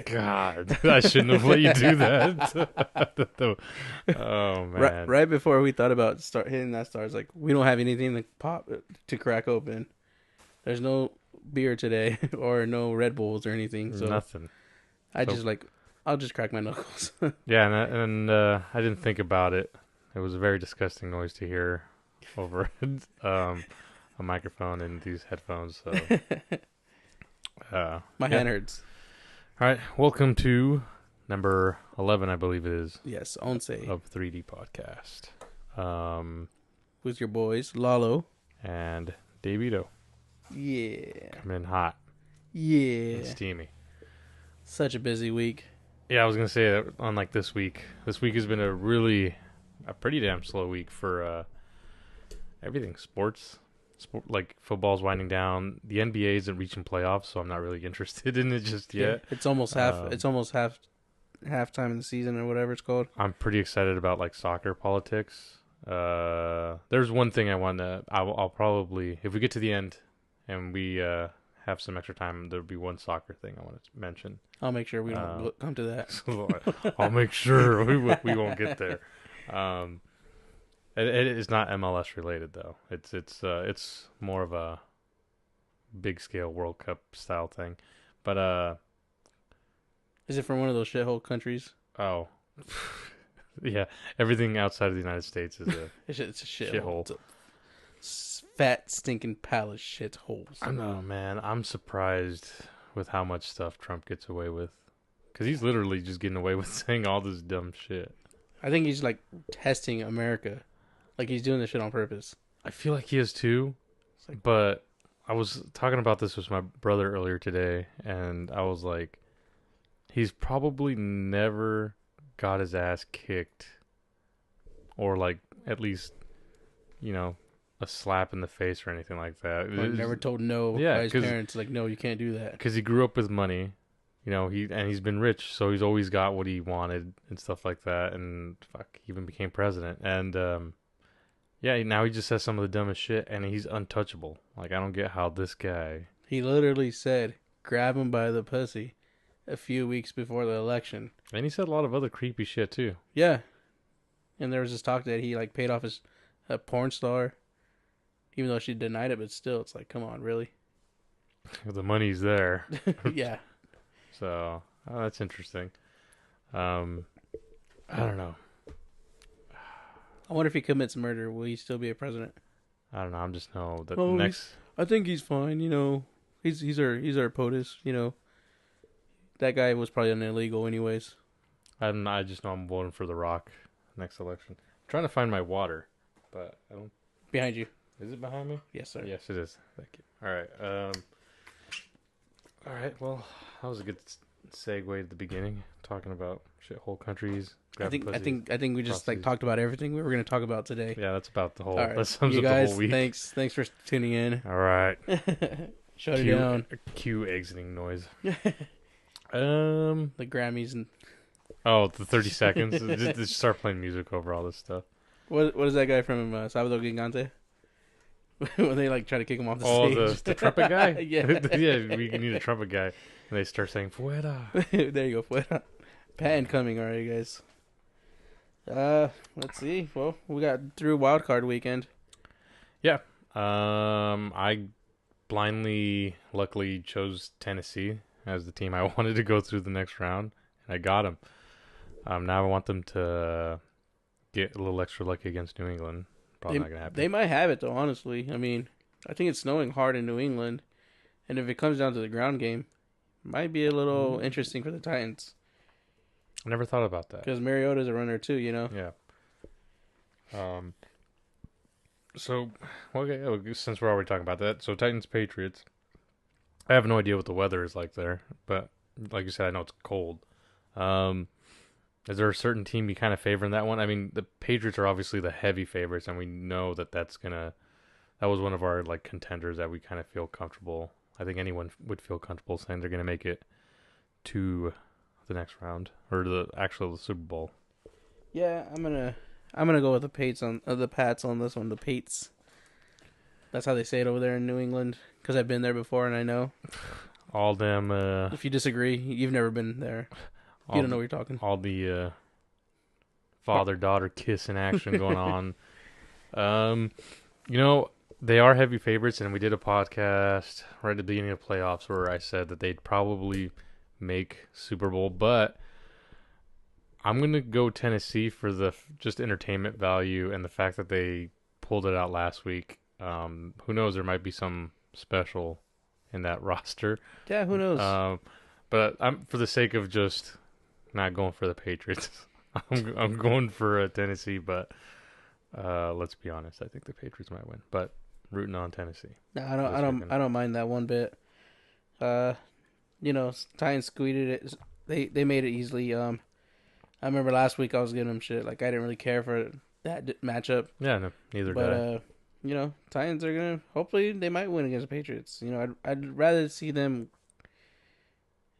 God, I shouldn't have let you do that. Oh Right, man, right before we thought about start hitting that star, it's like we don't have anything to pop to crack open. There's no beer today or no Red Bulls or anything, so nothing. I So just like I'll just crack my knuckles. yeah, I didn't think about it. It was a very disgusting noise to hear over a microphone and these headphones. So, My yeah. hand hurts. All right, welcome to number 11, I believe it is, Yes, Once of 3D podcast. with your boys, Lalo. And Davito Yeah, coming in hot and yeah. steamy. Such a busy week. Yeah, I was gonna say that unlike this week. This week has been a pretty damn slow week for everything. Like football's winding down. The NBA isn't reaching playoffs, so I'm not really interested in it just yet. It's almost half. Um, It's almost halftime in the season or whatever it's called. I'm pretty excited about like soccer politics. There's one thing I'll probably, if we get to the end and we have some extra time, there'll be one soccer thing I want to mention. I'll make sure we don't come to that. So I'll make sure we won't get there. It is not MLS related though. It's more of a big scale World Cup style thing. But Is it from one of those shithole countries? oh yeah, everything outside of the United States is a It's a shithole. shithole. It's a fat, stinking palace shitholes. I know, man. I'm surprised with how much stuff Trump gets away with. Because he's literally just getting away with saying all this dumb shit. I think he's like testing America. Like he's doing this shit on purpose. I feel like he is too. But I was talking about this with my brother earlier today, and I was like, he's probably never got his ass kicked. Or like, at least, a slap in the face or anything like that. Or never told no by his parents. Like, no, you can't do that. Because he grew up with money. He's been rich, so he's always got what he wanted and stuff like that. And fuck, he even became president. And now he just says some of the dumbest shit, and he's untouchable. Like, I don't get how this guy. He literally said, "Grab him by the pussy," a few weeks before the election. And he said a lot of other creepy shit too. Yeah, and there was this talk that he like paid off his porn star, even though she denied it. But still, it's like, come on, really? The money's there. Yeah. So that's interesting. I don't know. I wonder if he commits murder, will he still be a president? I don't know. I'm just know that Oh, next. I think he's fine. He's our POTUS. That guy was probably an illegal, anyways. I just know I'm voting for The Rock next election. I'm trying to find my water, but I don't. Behind you. Is it behind me? Yes, sir. Yes, it is. Thank you. All right. All right. Well, that was a good segue at the beginning, talking about shithole countries. I think we just like talked about everything we were going to talk about today. Yeah, that's about the whole. All right. That sums you up guys, the whole week. thanks for tuning in. All right. Shut it down. Cue exiting noise. The Grammys and the 30 seconds. Just start playing music over all this stuff. what is that guy from Salvador Gigante? When they like try to kick him off the stage. Oh, the trumpet guy? Yeah. Yeah, we need a trumpet guy. And they start saying, Fuera. There you go. Fuera. Patent coming, all right, guys. Let's see. Well, we got through wild card weekend. Yeah. I blindly, luckily, chose Tennessee as the team I wanted to go through the next round, and I got them. Now I want them to get a little extra lucky against New England. Probably not gonna happen. They might have it though, honestly. I mean, I think it's snowing hard in New England, and if it comes down to the ground game, it might be a little interesting for the Titans. I never thought about that. Because Mariota's a runner too, Yeah. So, okay, since we're already talking about that, so Titans Patriots. I have no idea what the weather is like there, but like you said, I know it's cold. Is there a certain team you kind of favor in that one? I mean, the Patriots are obviously the heavy favorites, and we know that that was one of our like contenders that we kind of feel comfortable. I think anyone would feel comfortable saying they're gonna make it to the next round or the Super Bowl. Yeah, I'm gonna go with the Pats on this one. The Pates. That's how they say it over there in New England. Because I've been there before and I know. all them If you disagree, you've never been there. You all don't know what you're talking. all the father daughter kissing action going on. Um, you know, they are heavy favorites, and we did a podcast right at the beginning of playoffs where I said that they'd probably make Super Bowl, but I'm gonna go Tennessee for the just entertainment value and the fact that they pulled it out last week. Who knows? There might be some special in that roster. Yeah, who knows? But I'm for the sake of just not going for the Patriots. I'm going for Tennessee, but let's be honest. I think the Patriots might win, but rooting on Tennessee. No, I don't mind that one bit. Uh, Titans squeaked it. They made it easily. I remember last week I was giving them shit. Like I didn't really care for that matchup. Yeah, no, neither did I. But Titans are gonna. Hopefully, they might win against the Patriots. I'd rather see them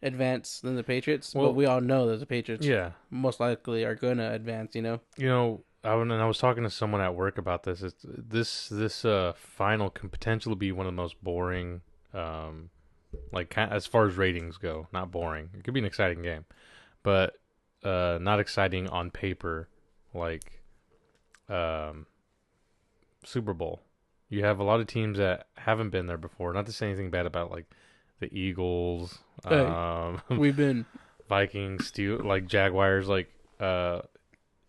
advance than the Patriots. Well, but we all know that the Patriots, most likely are gonna advance. I was talking to someone at work about this. This final can potentially be one of the most boring, as far as ratings go. Not boring. It could be an exciting game, but not exciting on paper, like Super Bowl. You have a lot of teams that haven't been there before. Not to say anything bad about like the Eagles, we've been Vikings, Jaguars,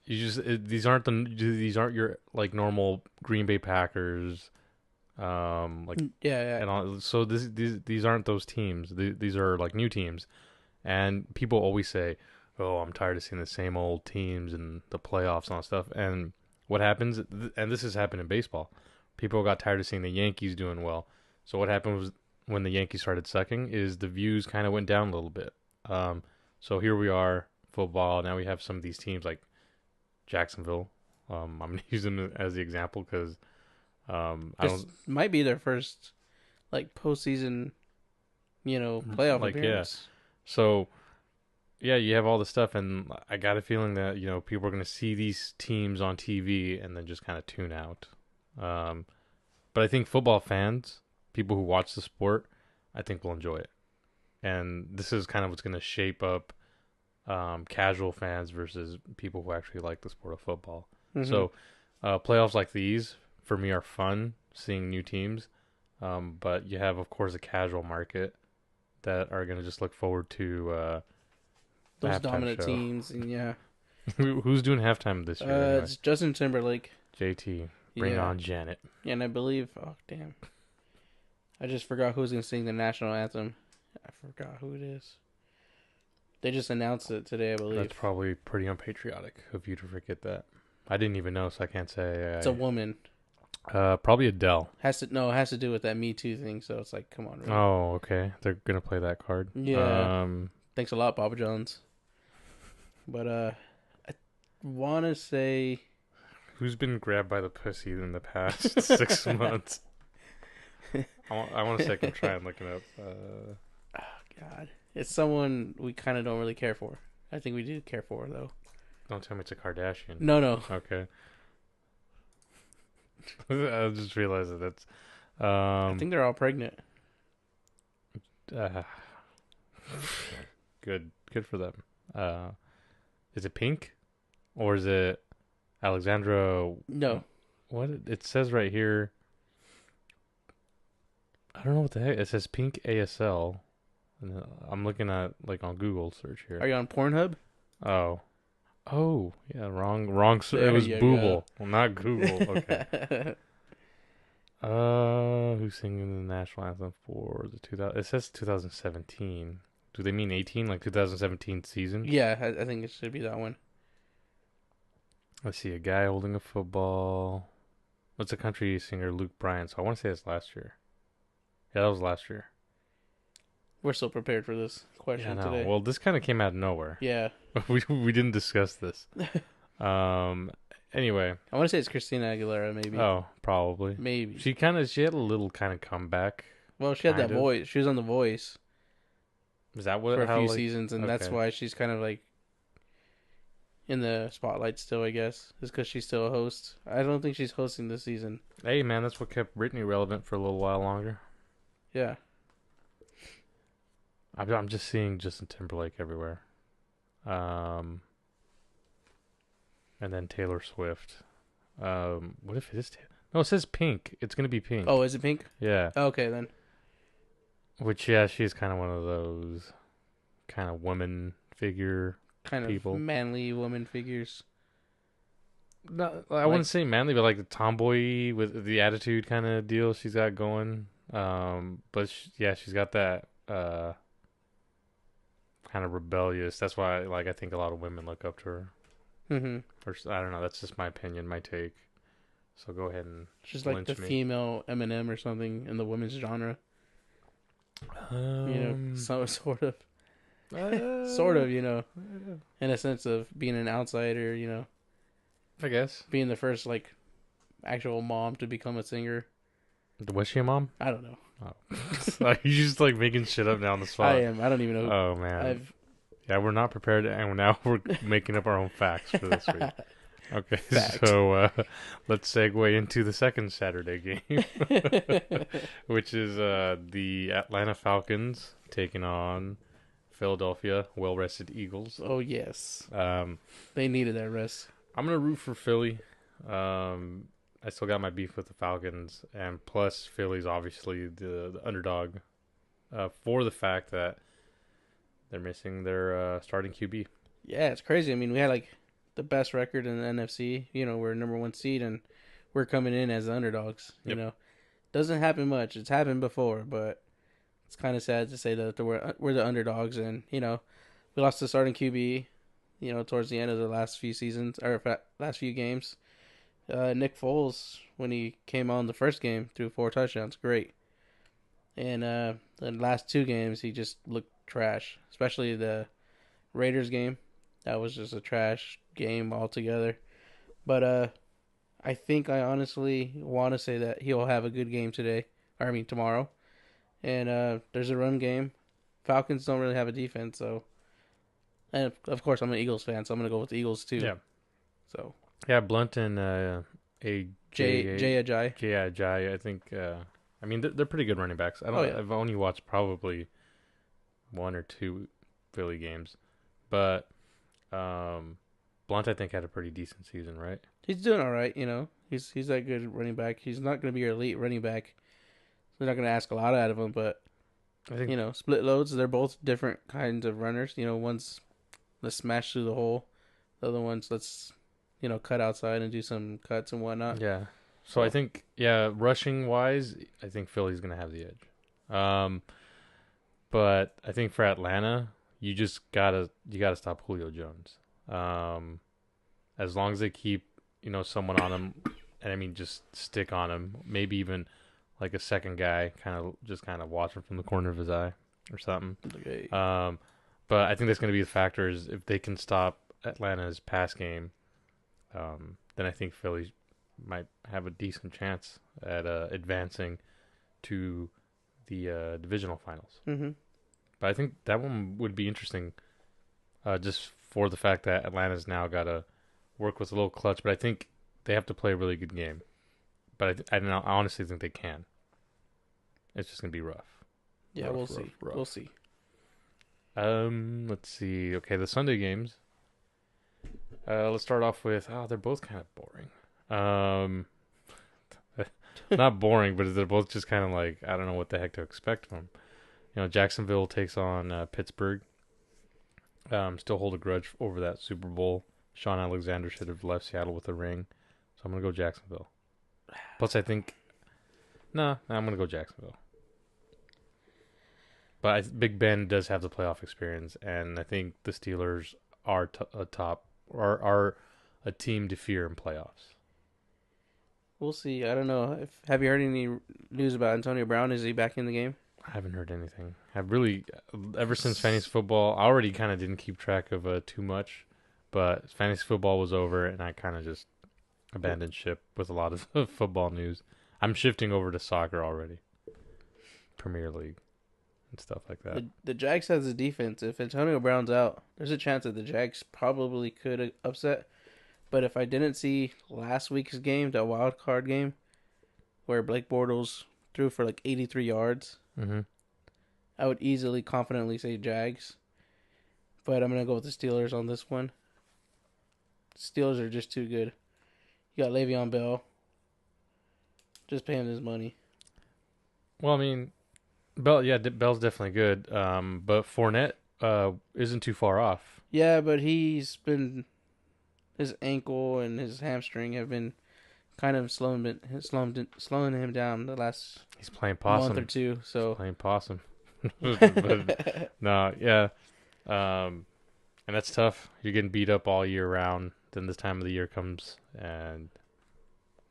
these aren't your like normal Green Bay Packers, and all. So these aren't those teams. These are like new teams, and people always say, "Oh, I'm tired of seeing the same old teams in the playoffs and all that stuff." And what happens? And this has happened in baseball. People got tired of seeing the Yankees doing well. So what happened was when the Yankees started sucking, is the views kind of went down a little bit. So here we are, football. Now we have some of these teams like Jacksonville. I'm gonna use them as the example because this might be their first like postseason, playoff appearance. Yeah. So yeah, you have all the stuff, and I got a feeling that people are gonna see these teams on TV and then just kind of tune out. But I think football fans, people who watch the sport, I think will enjoy it. And this is kind of what's going to shape up casual fans versus people who actually like the sport of football. Mm-hmm. So playoffs like these, for me, are fun, seeing new teams. But you have, of course, a casual market that are going to just look forward to those dominant show. Teams. And yeah. Who's doing halftime this year? Anyway? It's Justin Timberlake. JT. Bring on Janet. Yeah, and I believe... Oh, damn. I just forgot who's going to sing the national anthem. I forgot who it is. They just announced it today, I believe. That's probably pretty unpatriotic of you to forget that. I didn't even know, so I can't say. It's a woman. Probably Adele. It has to do with that Me Too thing, so it's like, come on. Really. Oh, okay. They're going to play that card. Yeah. Thanks a lot, Papa John's. But I want to say... Who's been grabbed by the pussy in the past 6 months? I want to say I can try and look it up. Oh, God. It's someone we kind of don't really care for. I think we do care for, though. Don't tell me it's a Kardashian. No. Okay. I just realized that that's... I think they're all pregnant. Good for them. Is it Pink? Or is it Alexandra? No. What? It says right here. I don't know what the heck. It says Pink ASL. And I'm looking at on Google search here. Are you on Pornhub? Oh, yeah, wrong. It was Booble. Well, not Google. Okay. Who's singing the national anthem for the 2000? It says 2017. Do they mean 18? Like 2017 season? Yeah, I think it should be that one. I see a guy holding a football. What's a country singer, Luke Bryan? So I want to say it's last year. Yeah, that was last year. We're so prepared for this question today. Well, this kind of came out of nowhere. Yeah. we didn't discuss this. Anyway. I want to say it's Christina Aguilera, maybe. Oh, probably. Maybe. She had a little kind of comeback. Well, she had that voice. She was on The Voice. Is that what? For a few seasons, and that's why she's kind of in the spotlight still, I guess. Is because she's still a host. I don't think she's hosting this season. Hey, man, that's what kept Britney relevant for a little while longer. Yeah. I'm just seeing Justin Timberlake everywhere. Um, and then Taylor Swift. What if it is? No, it says Pink. It's gonna be Oh, Pink. is it Pink? Yeah. Okay, then. Which yeah, she's kind of one of those kind of woman figure Kind of people. manly woman figures. No, I Like, wouldn't say manly, but like the tomboy with the attitude kind of deal she's got going. But yeah, she's got that kind of rebellious. That's why like I think a lot of women look up to her. mm-hmm. Or I don't know. That's just my opinion, my take. So go ahead and She's like the lynch me. female Eminem or something in the women's genre. Um, So sort of, sort uh, of, in a sense of being an outsider. I guess. Being the first like actual mom to become a singer. Was she a mom? I don't know. Oh. Like, you just like making shit up now on the I spot. am. I don't even know. Oh man. I've Yeah, we're not prepared, and now we're making up our own facts for this week. Okay, fact. so let's segue into the second Saturday game, which is the Atlanta Falcons taking on Philadelphia well-rested Eagles. Oh yes, Um, they needed that rest. I'm gonna root for Philly. I still got my beef with the Falcons, and plus Philly's obviously the underdog for the fact that they're missing their starting QB. Yeah, it's crazy. I mean, we had like the best record in the NFC. We're number one seed, and we're coming in as the underdogs. Yep. Doesn't happen much. It's happened before, but it's kind of sad to say that we're the underdogs, and we lost the starting QB. Towards the end of the last few seasons or last few games. Nick Foles, when he came on the first game, threw 4 touchdowns. Great. And the last 2 games, he just looked trash, especially the Raiders game. That was just a trash game altogether. But I honestly want to say that he'll have a good game today. Or I mean tomorrow. And there's a run game. Falcons don't really have a defense, so. And of course, I'm an Eagles fan, so I'm gonna go with the Eagles too. Yeah, So yeah, Blunt and a Jay Ajayi. Jai. I think. I mean, they're pretty good running backs. I don't. Oh yeah, I've only watched probably one or two Philly games, but Blunt I think had a pretty decent season, right? he's doing all right. He's that good running back. He's not gonna be your elite running back. They're not gonna ask a lot out of him, but I think. split loads. They're both different kinds of runners. One's let's smash through the hole. The other one's let's cut outside and do some cuts and whatnot. Yeah. So I think rushing wise, I think Philly's gonna have the edge. But I think for Atlanta, you gotta stop Julio Jones. As long as they keep someone on him, and I mean just stick on him, maybe even like a second guy, kind of watching from the corner of his eye or something. Okay. But I think that's going to be the factor is if they can stop Atlanta's pass game, then I think Philly might have a decent chance at advancing to the divisional finals. Mm-hmm. But I think that one would be interesting, just for the fact that Atlanta's now got to work with a little clutch. But I think they have to play a really good game. But I honestly think they can. It's just gonna be rough. Yeah, Rough, we'll rough, see. rough. We'll see. Let's see. Okay, the Sunday games. Let's start off with. Oh, they're both kind of boring. Not boring, but they're both just kind of like I don't know what the heck to expect from 'em. Jacksonville takes on Pittsburgh. Still hold a grudge over that Super Bowl. Sean Alexander should have left Seattle with a ring, so I'm gonna go Jacksonville. Plus, I think. Nah, I'm gonna go Jacksonville. But Big Ben does have the playoff experience, and I think the Steelers are are a team to fear in playoffs. We'll see. I don't know. Have you heard any news about Antonio Brown? Is he back in the game? I haven't heard anything. I've really ever since fantasy football, I already kind of didn't keep track of too much, but fantasy football was over, and I kind of just abandoned ship with a lot of football news. I'm shifting over to soccer already, Premier League and stuff like that. The Jags has a defense. If Antonio Brown's out, there's a chance that the Jags probably could upset. But if I didn't see last week's game, the wild card game, where Blake Bortles threw for like 83 yards, Mm-hmm. I would easily, confidently say Jags, but I'm gonna go with the Steelers on this one. Steelers are just too good. You got Le'Veon Bell. Just pay him his money. Well, I mean, Bell's definitely good. But Fournette isn't too far off. Yeah, but his ankle and his hamstring have been kind of slowing him down the last He's playing month or possum. two. He's So playing possum. But no, yeah. And that's tough. You're getting beat up all year round. Then this time of the year comes, and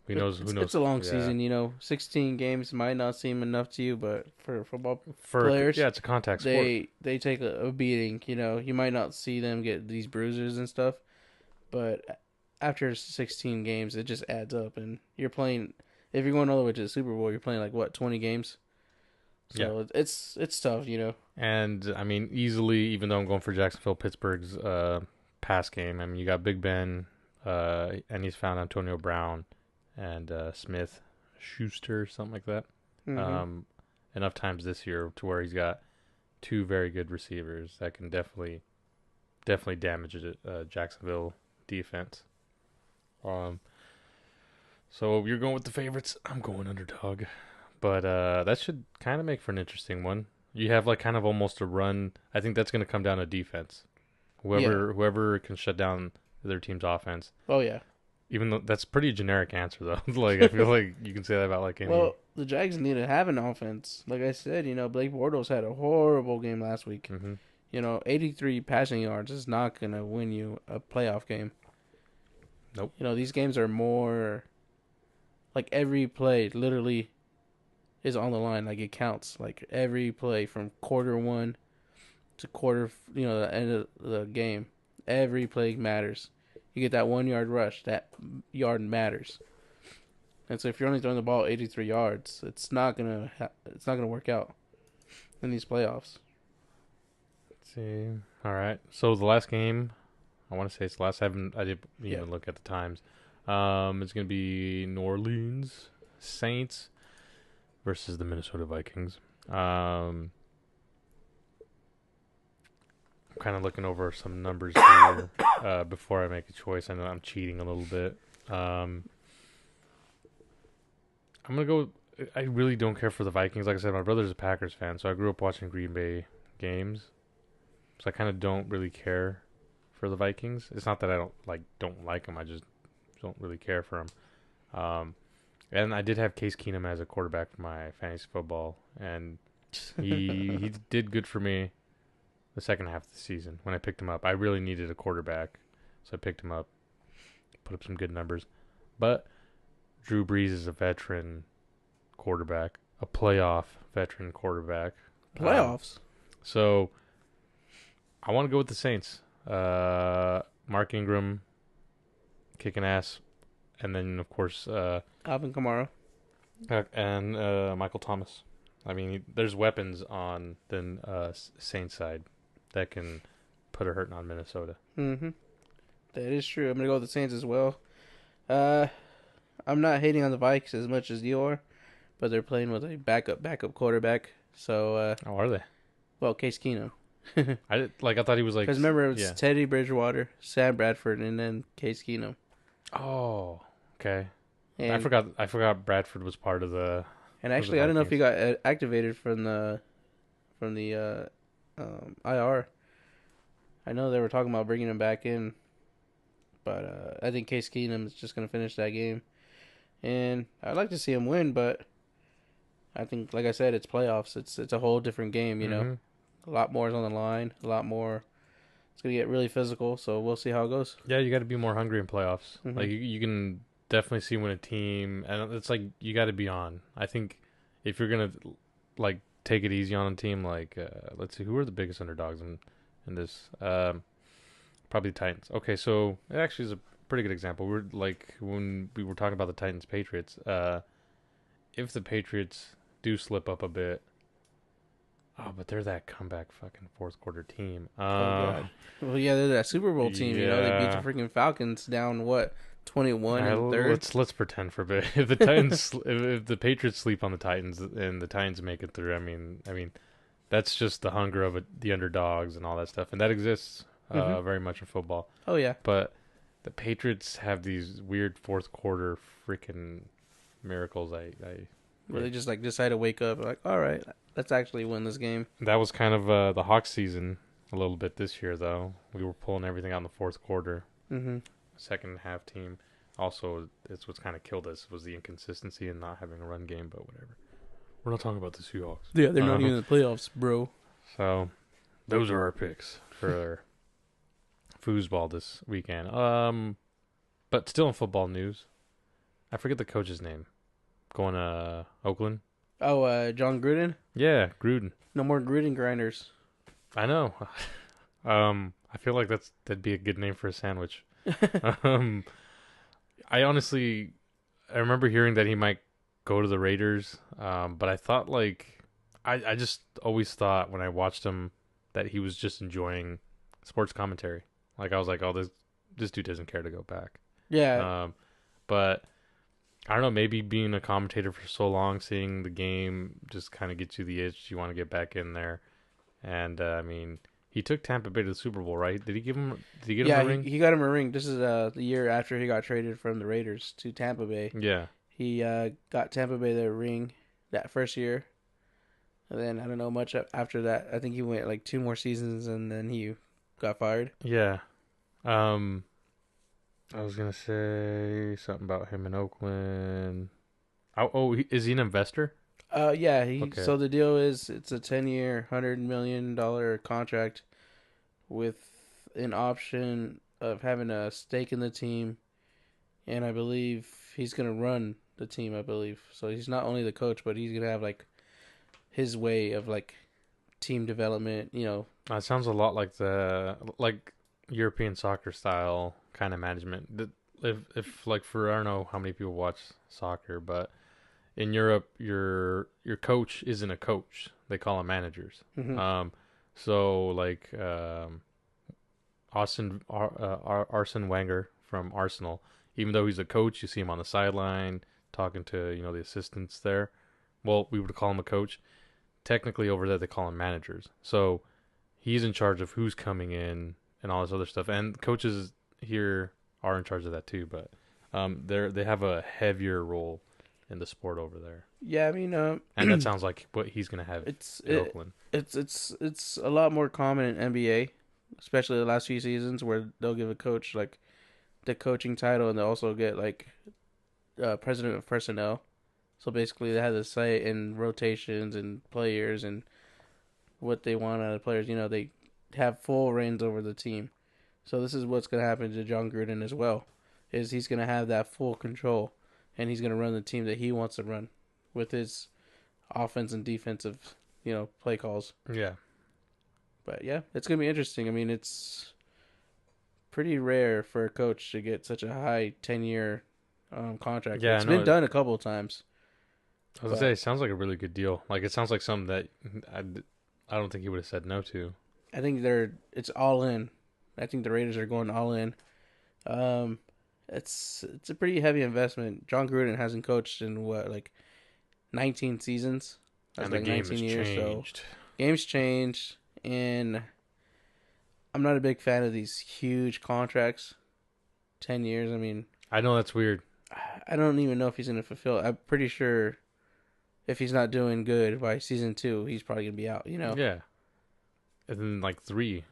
who knows? Who knows? it's a long Yeah. season. 16 games might not seem enough to you, but for football Yeah, players, it's a contact sport. they take a beating. You might not see them get these bruises and stuff, but after 16 games, it just adds up. And you're playing. If you're going all the way to the Super Bowl, you're playing like what 20 games. Yeah. So it's tough. And I mean, easily, even though I'm going for Jacksonville, Pittsburgh's pass game. I mean, you got Big Ben, and he's found Antonio Brown and Smith Schuster, something like that. Mm-hmm. Um, enough times this year to where he's got two very good receivers that can definitely damage a Jacksonville defense. Um, so you're going with the favorites. I'm going underdog, but that should kind of make for an interesting one. You have like kind of almost a run. I think that's going to come down to defense. Yeah. Whoever can shut down their team's offense. Oh yeah. Even though that's a pretty generic answer though. Like I feel like you can say that about like any. Well, the Jags need to have an offense. Like I said, Blake Bortles had a horrible game last week. Mm-hmm. 83 passing yards is not going to win you a playoff game. Nope. These games are more like every play literally is on the line. Like it counts. Like every play from quarter one to the end of the game. Every play matters. You get that 1 yard rush. That yard matters. And so if you're only throwing the ball 83 yards, it's not gonna work out in these playoffs. Let's see. All right. So the last game, I want to say it's the last. I didn't Yeah. even look at the times. It's gonna be New Orleans Saints versus the Minnesota Vikings. I'm kind of looking over some numbers here before I make a choice. I know I'm cheating a little bit. I'm gonna go. I really don't care for the Vikings. Like I said, my brother's a Packers fan, so I grew up watching Green Bay games. So I kind of don't really care for the Vikings. It's not that I don't like them. I just don't really care for them. And I did have Case Keenum as a quarterback for my fantasy football, and he did good for me the second half of the season when I picked him up. I really needed a quarterback, so I picked him up, put up some good numbers. But Drew Brees is a veteran quarterback, a playoff veteran quarterback. Playoffs. So I want to go with the Saints. Mark Ingram kicking ass, and then of course Alvin Kamara. and Michael Thomas. I mean, there's weapons on the Saints side that can put a hurting on Minnesota. Mm-hmm. That is true. I'm gonna go with the Saints as well. I'm not hating on the Vikes as much as you are, but they're playing with a backup quarterback. So, Oh, are they? well, Case Keenum. I thought he was like. Because remember, it was yeah. Teddy Bridgewater, Sam Bradford, and then Case Keenum. Oh, okay. And, I forgot Bradford was part of the. And actually, I don't know if he got activated from the IR. I know they were talking about bringing him back in, but I think Case Keenum is just going to finish that game. And I'd like to see him win, but I think, like I said, it's playoffs. It's a whole different game, A lot more is on the line. A lot more. It's going to get really physical, so we'll see how it goes. Yeah, you got to be more hungry in playoffs. Mm-hmm. Like you can definitely see when a team, and it's like you got to be on. I think if you're gonna like take it easy on a team, like let's see, who are the biggest underdogs in this? Probably the Titans. Okay, so it actually is a pretty good example. We're like when we were talking about the Titans Patriots. If the Patriots do slip up a bit, oh, but they're that comeback fucking fourth quarter team. Oh God. Well, yeah, they're that Super Bowl team. They beat the freaking Falcons down 21 and third. Let's pretend for a bit. If the Titans, if the Patriots sleep on the Titans and the Titans make it through, I mean, That's just the hunger of the underdogs and all that stuff, and that exists Hmm. very much in football. Oh yeah, But the Patriots have these weird fourth quarter freaking miracles. where Yeah. they just like decide to wake up like, all right, let's actually win this game. That was kind of the Hawks season a little bit this year, though. We were pulling everything out in the fourth quarter. Hmm. Second half team. Also, it's what's kind of killed us was the inconsistency and not having a run game, but whatever. We're not talking about the Seahawks. Yeah, they're not Uh, even in the playoffs, bro. so those are our picks for foosball this weekend. But still in football news, I forget the coach's name. Going to Oakland. Oh, John Gruden. Yeah, Gruden. No more Gruden grinders. I know. I feel like that'd be a good name for a sandwich. Um, I honestly, I remember hearing that he might go to the Raiders. But I thought I just always thought when I watched him that he was just enjoying sports commentary. Like I was like, oh, this dude doesn't care to go back. Yeah, But I don't know. Maybe being a commentator for so long, seeing the game just kind of gets you the itch. You want to get back in there. And I mean, he took Tampa Bay to the Super Bowl, right? Did he give him? Did he get him yeah, a he, ring? he got him a ring. This is the year after he got traded from the Raiders to Tampa Bay. Yeah, He got Tampa Bay the ring that first year, and then I don't know much after that. I think he went like 2 more seasons, and then he got fired. yeah. Um, I was gonna say something about him in Oakland. Is he an investor? Yeah. He Okay. so the deal is it's a 10-year, $100 million contract with an option of having a stake in the team, and I believe he's gonna run the team. I believe so. He's not only the coach, but he's gonna have like his way of like team development. That sounds a lot like the European soccer style kind of management. If like for I don't know how many people watch soccer, but in Europe, your coach isn't a coach. They call them managers. Hmm. Um, so Arsene Wenger from Arsenal, even though he's a coach, you see him on the sideline talking to the assistants there. Well, we would call him a coach. Technically, over there they call them managers. So he's in charge of who's coming in and all this other stuff. And coaches here are in charge of that too, but they have a heavier role in the sport over there. Yeah, I mean, And that sounds like what he's gonna have it's in it, Oakland. it's a lot more common in NBA, especially the last few seasons where they'll give a coach like the coaching title, and they also get like president of personnel. So basically, they have the say in rotations and players and what they want out of players. They have full reins over the team. So this is what's going to happen to John Gruden as well. Is he's going to have that full control, and he's going to run the team that he wants to run, with his offense and defensive, play calls. Yeah, But yeah, it's going to be interesting. I mean, it's pretty rare for a coach to get such a high 10-year contract. yeah. I It's know. been done a couple of times. I was gonna say But it sounds like a really good deal. Like it sounds like something that I, I don't think he would have said no to. I think it's all in. I think the Raiders are going all in. Um, it's a pretty heavy investment. John Gruden hasn't coached in what, like 19 seasons. That's And the like game 19 has years. So changed. games change, and I'm not a big fan of these huge contracts. 10 years. I mean, I know that's weird. I don't even know if he's gonna fulfill it. I'm pretty sure if he's not doing good by season 2, he's probably gonna be out. Yeah, and then like three. I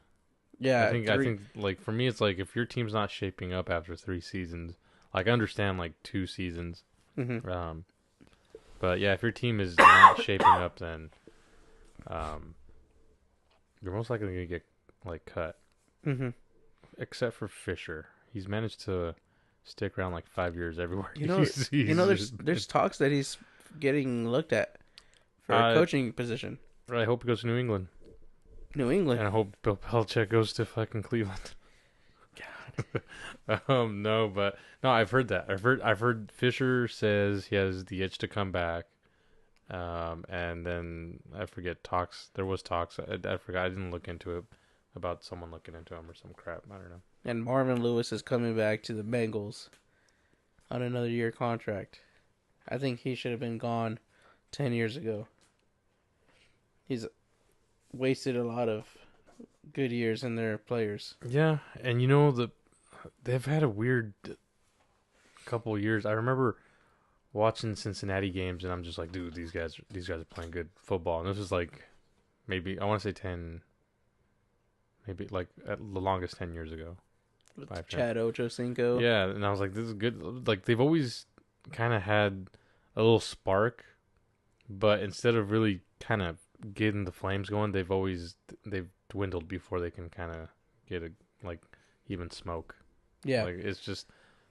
Yeah, think I three. think like for me, it's like if your team's not shaping up after 3 seasons, like I understand like 2 seasons. Hmm. Um, but yeah, if your team is not shaping up, then um, you're most likely gonna get like cut. Hmm. Except for Fisher, he's managed to stick around like 5 years everywhere. You know, there's talks that he's getting looked at for a uh, coaching position. I hope he goes to New England, New England. and I hope Bill Belichick goes to fucking Cleveland. No, but no, I've heard that. I've heard Fisher says he has the itch to come back. And then I forget talks. There was talks. I forgot. I didn't look into it about someone looking into him or some crap. I don't know. And Marvin Lewis is coming back to the Bengals on another year contract. I think he should have been gone 10 years ago. He's wasted a lot of good years in their players. Yeah, and they've had a weird couple of years. I remember watching Cincinnati games, and I'm just like, dude, these guys are playing good football. And this is like maybe I want to say 10, maybe like at the longest 10 years ago. With Chad Ochocinco. Yeah, and I was like, this is good. Like they've always kind of had a little spark, but instead of really kind of getting the flames going, they've dwindled before they can kind of get a like even smoke. Yeah. Like it's just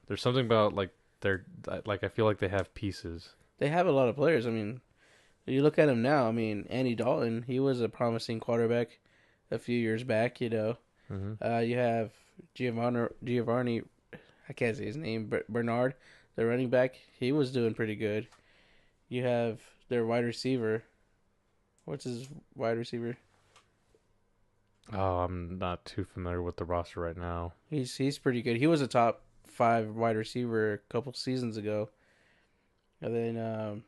there's something about like they're like I feel like they have pieces. They have a lot of players. I mean, you look at him now. I mean, Andy Dalton, he was a promising quarterback a few years back. You have Giovanni, I can't say his name, but Bernard, the running back, he was doing pretty good. You have their wide receiver. What's his wide receiver? Oh, I'm not too familiar with the roster right now. He's pretty good. He was a top 5 wide receiver a couple seasons ago. And then,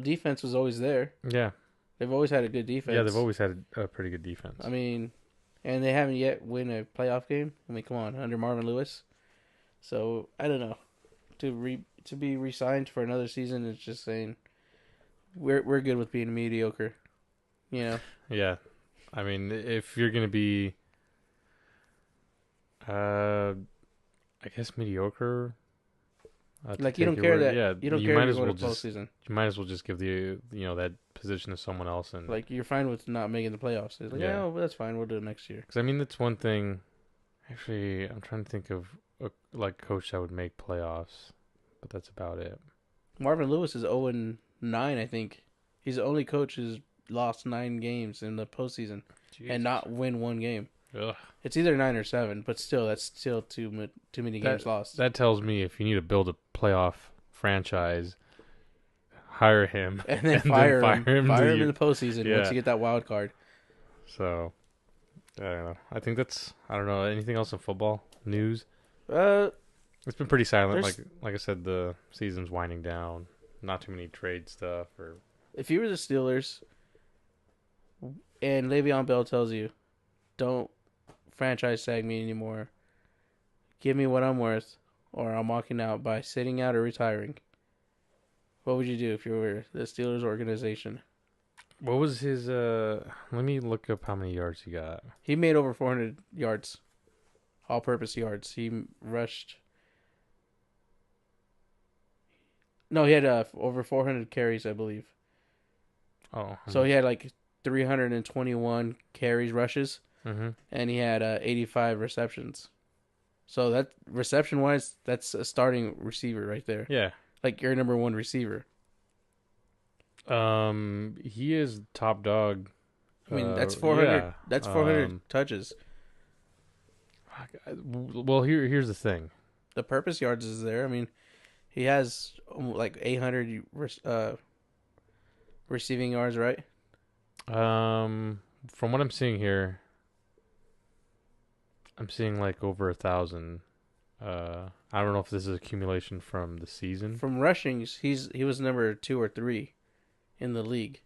defense was always there. Yeah. They've always had a good defense. Yeah, they've always had a pretty good defense. I mean, and they haven't yet win a playoff game. I mean, come on, under Marvin Lewis. So I don't know. To be re-signed for another season is just saying we're good with being mediocre. Yeah, I mean, if you're gonna be, I guess mediocre. Like you don't care that you don't care might if as you go well to just postseason. you might as well just give that position to someone else and Like you're fine with not making the playoffs. It's like, yeah, well, that's fine. We'll do it next year. because I mean that's one thing. Actually, I'm trying to think of a coach that would make playoffs, but that's about it. Marvin Lewis is 0-9, I think. He's the only coach who's lost 9 games in the postseason and not win one game. Ugh. It's either 9 or 7, but still, that's still too many games lost. That tells me if you need to build a playoff franchise, hire him and then fire him. Fire him in the postseason Yeah. once you get that wild card. So, I don't know. I don't know. Anything else in football news? It's been pretty silent. Like I said, the season's winding down. Not too many trade stuff. Or if you were the Steelers and Le'Veon Bell tells you, don't franchise tag me anymore, give me what I'm worth, or I'm walking out by sitting out or retiring, what would you do if you were the Steelers organization? what was his? Let me look up how many yards he got. He made over 400 yards, all-purpose yards. He rushed. No, he had over 400 carries, I believe. Oh, So he had like 321 carries, rushes, and he had 85 receptions. So that reception-wise, that's a starting receiver right there. Yeah. Like your number 1 receiver. He is top dog. I mean, that's 400. Yeah. That's 400 touches. Well, here's the thing. The purpose yards is there. I mean, he has like 800 receiving yards, right? From what I'm seeing here, I'm seeing like over 1,000. I don't know if this is accumulation from the season. From rushing, he was number 2 or 3 in the league.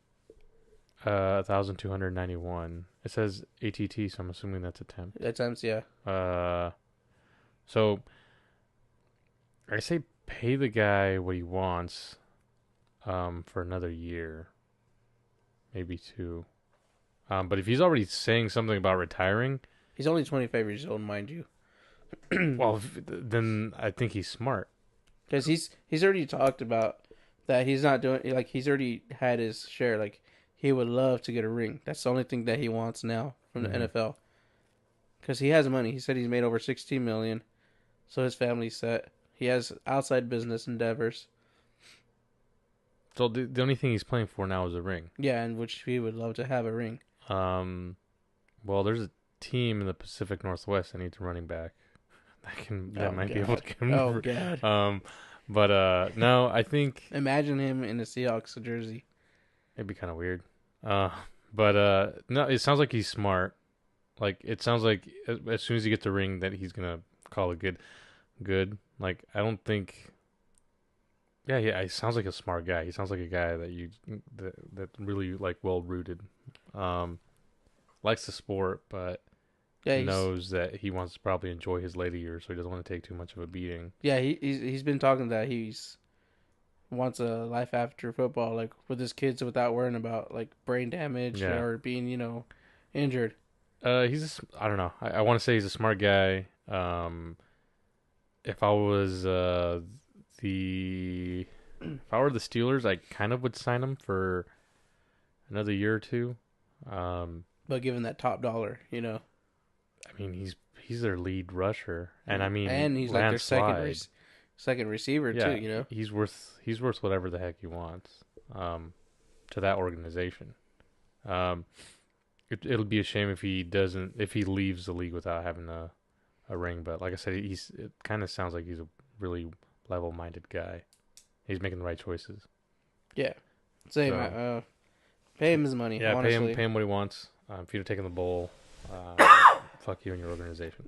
1,291. It says ATT, so I'm assuming that's attempt. At times, yeah. So I say pay the guy what he wants, for another year, maybe 2. But if he's already saying something about retiring, he's only 25 years old, mind you. well, then I think he's smart. Because he's already talked about that he's not doing, like, he's already had his share. Like, he would love to get a ring. That's the only thing that he wants now from the NFL. Because he has money. He said he's made over $16 million, so his family's set. He has outside business endeavors. So the only thing he's playing for now is a ring. Yeah, and which he would love to have a ring. Well, there's a team in the Pacific Northwest that needs a running back. That might be able to get him. Oh God. But no, I think imagine him in a Seahawks jersey. It'd be kind of weird. But no, it sounds like he's smart. Like it sounds like as soon as he gets the ring, that he's gonna call it good. Like I don't think. Yeah, he sounds like a smart guy. He sounds like a guy that really like well rooted. likes the sport, but Yeah, knows that he wants to probably enjoy his later years, so he doesn't want to take too much of a beating. he's been talking that he's wants a life after football, like with his kids, without worrying about like brain damage Yeah. or being injured. I don't know. I want to say he's a smart guy. If I was if I were the Steelers, I kind of would sign him for another year or two. Um, But given that top dollar, I mean, he's their lead rusher, and I mean, and he's like their landslide. second receiver Yeah, too. he's worth whatever the heck he wants to that organization. Um, it'll be a shame if he leaves the league without having a ring. But like I said, it kind of sounds like he's a really level-minded guy. He's making the right choices. Yeah, same. So, Pay him his money. yeah, Honestly. pay him what he wants. If you're taking the bowl, fuck you and your organization.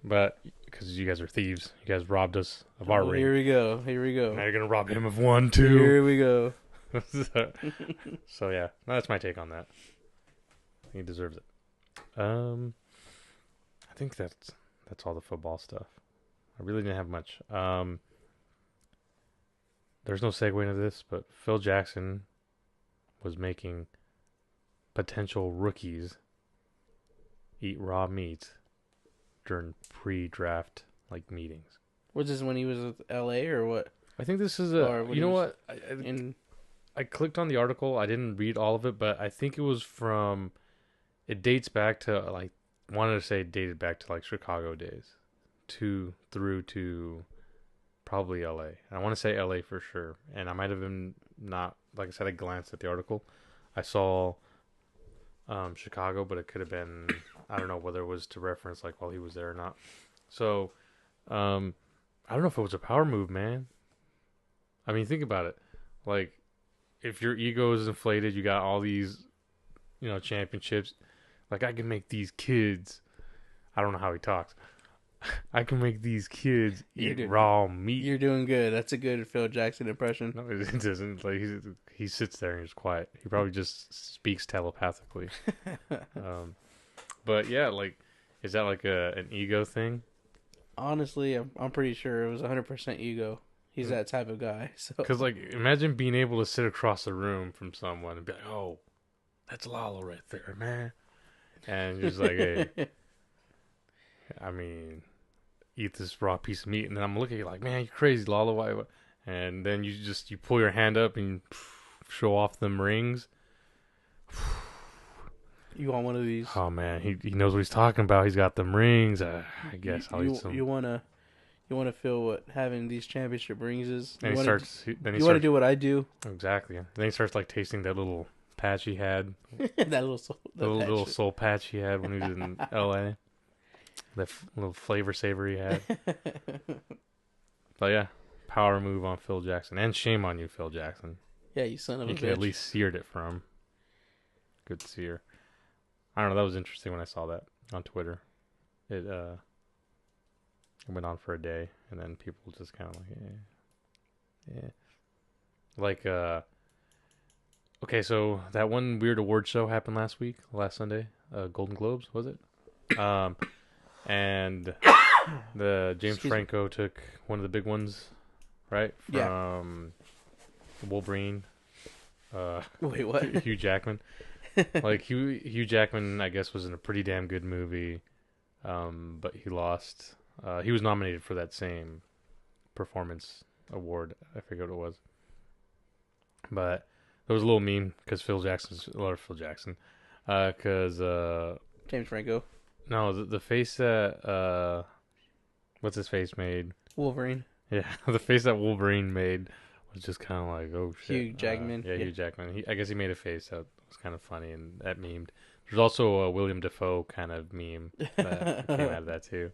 But because you guys are thieves, you guys robbed us of our ring. Here we go. Now you're gonna rob him of one too. Here we go. So yeah, that's my take on that. He deserves it. I think that's all the football stuff. I really didn't have much. There's no segue into this, but Phil Jackson was making potential rookies eat raw meat during pre-draft meetings. Was this when he was with LA or what? I think this is Or you know what? I in clicked on the article. I didn't read all of it, but I think it was from. It dates back to wanted to say it dated back to Chicago days, through to probably L.A. I want to say L.A. for sure, and I might have been not, like I said, I glanced at the article. I saw Chicago, but it could have been, I don't know whether it was to reference while he was there or not. So I don't know if it was a power move, man. I mean, think about it. If your ego is inflated, you got all these championships. I can make these kids. I don't know how he talks. I can make these kids eat raw meat. You're doing good. That's a good Phil Jackson impression. No, it doesn't. He sits there and he's quiet. He probably just speaks telepathically. But yeah, is that an ego thing? Honestly, I'm pretty sure it was 100% ego. He's that type of guy. So, because imagine being able to sit across the room from someone and be like, "Oh, that's Lalo right there, man," and you're just like, "Hey, I mean, eat this raw piece of meat," and then I'm looking at you like, "Man, you're crazy, Lalo." Why? And then you pull your hand up and show off them rings. You want one of these? Oh man, he knows what he's talking about. He's got them rings. I guess I'll eat some. You wanna feel what having these championship rings is. And you want to do what I do. Exactly. Then he starts tasting that little patch he had. That little soul patch he had when he was in L.A. That little flavor saver he had. But yeah, power move on Phil Jackson, and shame on you, Phil Jackson. Yeah, you son of a bitch. You at least seared it for him. Good sear. I don't know. That was interesting when I saw that on Twitter. It went on for a day, and then people just kind of okay, so that one weird award show happened last Sunday, Golden Globes, was it? And the James Franco took one of the big ones, right? From Wolverine. Wait, what? Hugh Jackman. Hugh Jackman, I guess, was in a pretty damn good movie, but he lost. He was nominated for that same performance award. I forget what it was. But there was a little meme because Phil Jackson, because James Franco. No, the face that what's his face made? Wolverine. Yeah, the face that Wolverine made was just kind of oh shit. Hugh Jackman. Hugh Jackman. I guess he made a face that was kind of funny and that memed. There's also a William Dafoe kind of meme that came out of that too.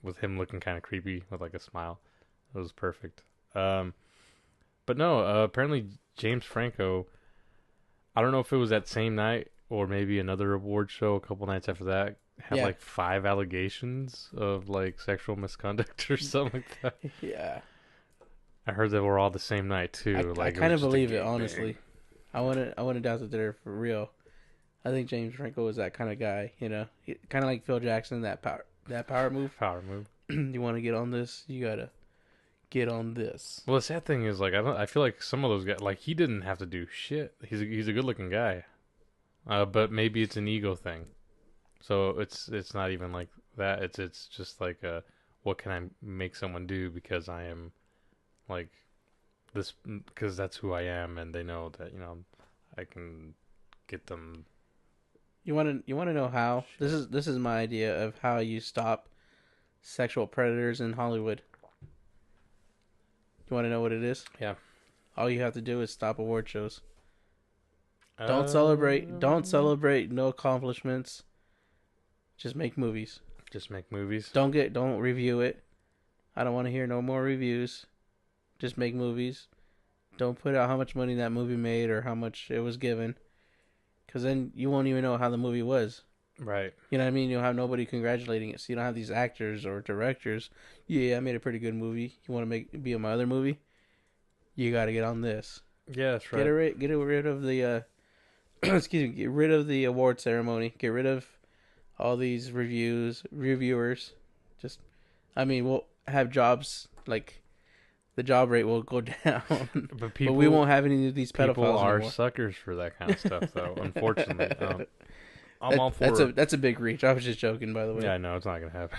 With him looking kind of creepy with a smile. It was perfect. But no, apparently James Franco, I don't know if it was that same night or maybe another award show a couple nights after that, had 5 allegations of sexual misconduct or something like that. Yeah. I heard they were all the same night too. I kind of believe it, honestly. I want to doubt that they're for real. I think James Franco is that kind of guy. You know, kind of like Phil Jackson, that power move. Power move. You want to get on this, you gotta get on this. Well, the sad thing is, like, I feel like some of those guys, like, he didn't have to do shit. He's a good looking guy, but maybe it's an ego thing. So it's not even like that. It's just like, what can I make someone do because I am like this, because that's who I am, and they know that I can get them. You want to know how? Shit. This is my idea of how you stop sexual predators in Hollywood. You want to know what it is? Yeah. All you have to do is stop award shows. Don't celebrate. Don't Um, celebrate no accomplishments. Just make movies. Just make movies. Don't review it. I don't want to hear no more reviews. Just make movies. Don't put out how much money that movie made or how much it was given, because then you won't even know how the movie was. Right. You know what I mean? You'll have nobody congratulating it. So you don't have these actors or directors. Yeah, I made a pretty good movie. You want to be in my other movie? You got to get on this. Yeah, that's right. Get rid of the excuse me. Get rid of the award ceremony. Get rid of all these reviewers. Just, I mean, we'll have jobs like the job rate will go down, But but we won't have any of these pedophiles people are anymore. suckers for that kind of stuff, though. Unfortunately, I'm all for it. That's a big reach. I was just joking, by the way. Yeah, I know it's not gonna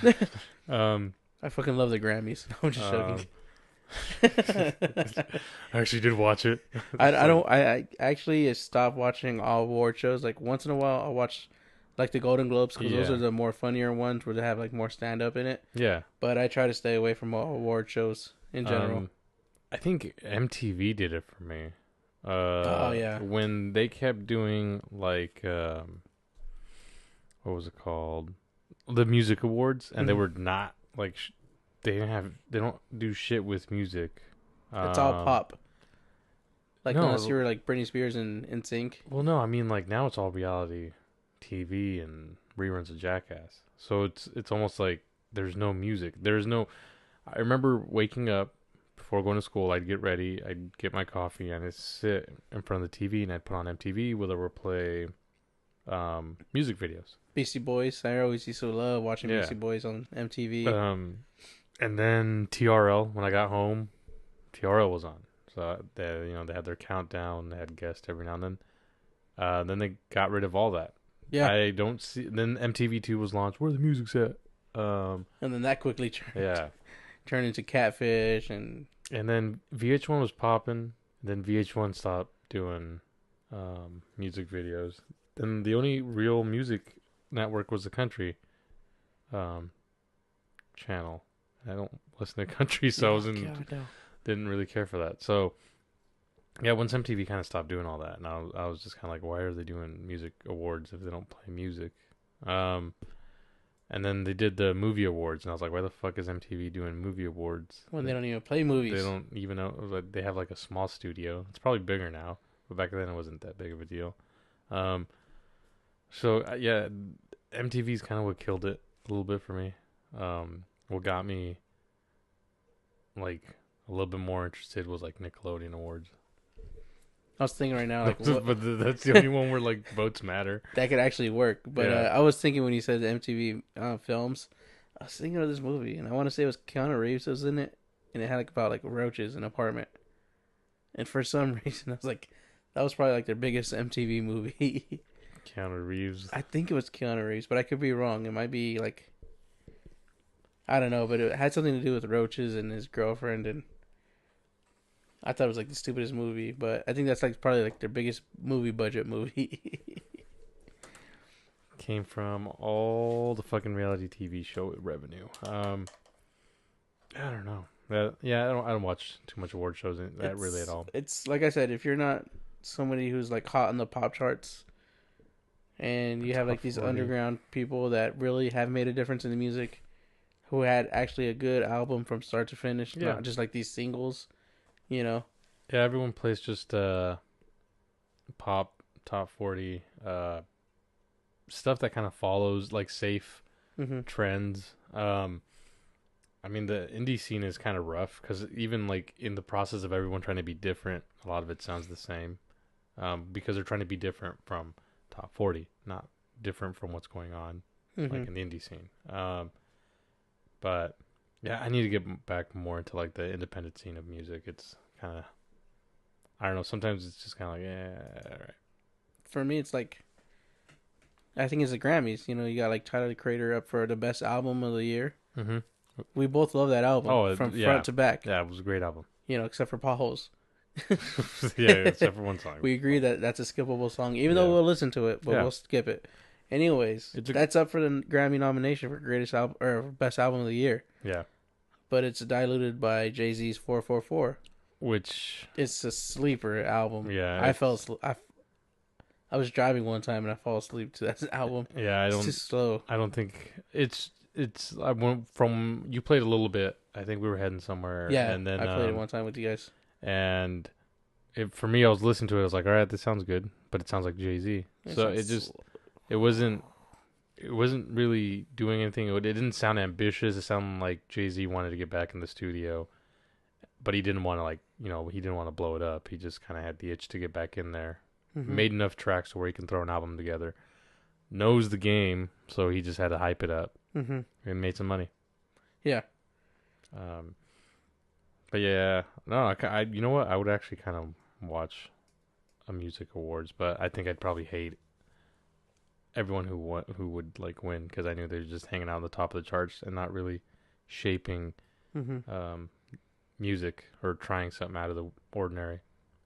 happen. I fucking love the Grammys. I'm just joking. I actually did watch it. I actually stopped watching all award shows. Like once in a while, I'll watch like the Golden Globes because those Yeah. are the more funnier ones where they have like more stand up in it. Yeah. But I try to stay away from all award shows in general. I think MTV did it for me. Oh, yeah. When they kept doing like what was it called? The music awards, and they Mhm. were not like they don't do shit with music. It's all pop. Like no, unless you were like Britney Spears and NSYNC. Well, no, I mean like now it's all reality TV and reruns of Jackass. So it's almost like there's no music. There's no. I remember waking up before going to school. I'd get ready. I'd get my coffee and I'd sit in front of the TV and I'd put on MTV where they would play music videos. Beastie Boys. I always used to love watching Yeah. Beastie Boys on MTV. And then TRL when I got home, TRL was on. So they had their countdown. They had guests every now and then. Then they got rid of all that. Yeah. I don't see. Then MTV2 was launched. Where the music's at? And then that quickly Yeah. turned into Catfish and Then VH1 was popping. Then VH1 stopped doing music videos. Then the only real music network was the country channel. I don't listen to country, so I didn't really care for that. So yeah, once MTV kind of stopped doing all that, and I was just kind of like, why are they doing music awards if they don't play music? And then they did the movie awards, and I was like, why the fuck is MTV doing movie awards? when they don't even play movies. They don't even know. Like, they have like a small studio. It's probably bigger now, but back then it wasn't that big of a deal. Yeah, MTV's kind of what killed it a little bit for me. What got me like a little bit more interested was like Nickelodeon awards. I was thinking right now, like, But that's the only one where like votes matter. that could actually work. But Yeah. I was thinking when you said the MTV films, I was thinking of this movie, and I want to say it was Keanu Reeves was in it, and it had like about like roaches in an apartment. And for some reason, I was like, that was probably like their biggest MTV movie. Keanu Reeves. I think it was Keanu Reeves, but I could be wrong. It might be like, I don't know, but it had something to do with roaches and his girlfriend, and I thought it was like the stupidest movie, but I think that's like probably like their biggest movie budget movie. Came from all the fucking reality TV show revenue. I don't know. I don't watch too much award shows really at all. It's like I said, if you're not somebody who's like hot on the pop charts, and you have like Top these 40. underground people that really have made a difference in the music, who had actually a good album from start to finish, Yeah. not just like these singles, you know. Yeah, everyone plays just pop top 40 stuff that kind of follows like safe Mm-hmm. trends. I mean the indie scene is kind of rough because even like in the process of everyone trying to be different, a lot of it sounds the same because they're trying to be different from top 40, not different from what's going on Mm-hmm. like in the indie scene. But yeah, I need to get back more into like the independent scene of music. It's kind of, I don't know. Sometimes it's just kind of like, yeah, all right. For me, it's like I think it's the Grammys. You know, you got like Tyler the Creator up for the best album of the year. Mm-hmm. We both love that album Oh, from yeah, front to back. yeah. It was a great album. You know, except for potholes. Yeah, except for one song. We agree that that's a skippable song, even though Yeah, we'll listen to it, but yeah. we'll skip it. Anyways, It's a that's up for the Grammy nomination for greatest album or best album of the year, yeah. but it's diluted by Jay Z's 444. Which It's a sleeper album. yeah, I fell asleep. I was driving one time and I fall asleep to that album. yeah. It's just slow. I don't think it's. I went from you played a little bit. I think we were heading somewhere, Yeah, and then I played it one time with you guys. and for me, I was listening to it. I was like, all right, this sounds good, but it sounds like Jay-Z. So it wasn't really doing anything. It didn't sound ambitious. It sounded like Jay-Z wanted to get back in the studio, but he didn't want to he didn't want to blow it up. He just kind of had the itch to get back in there. Mm-hmm. Made enough tracks to where he can throw an album together. Knows the game, so he just had to hype it up Mm-hmm. and made some money. Yeah. Um, but yeah, no, you know what? I would actually kind of watch a music awards, but I think I'd probably hate everyone who would like win because I knew they're just hanging out on the top of the charts and not really shaping Mm-hmm. music or trying something out of the ordinary.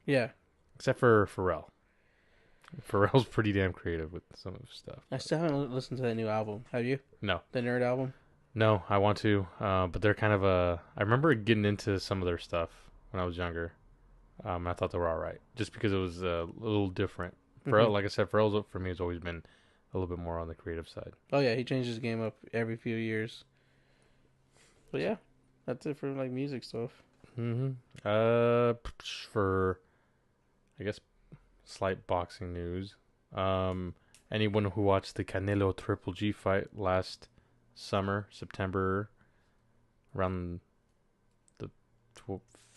Yeah. Except for Pharrell. Pharrell's pretty damn creative with some of his stuff. I still haven't listened to that new album. Have you? No. The Nerd album? No, I want to, but they're kind of I remember getting into some of their stuff when I was younger. I thought they were all right, just because it was a little different. Pharrell, Mm-hmm. like I said, Pharrell's for me has always been a little bit more on the creative side. Oh yeah, he changes his game up every few years. But yeah, that's it for like music stuff. Mm-hmm. For I guess slight boxing news. Anyone who watched the Canelo Triple G fight last summer, September, around the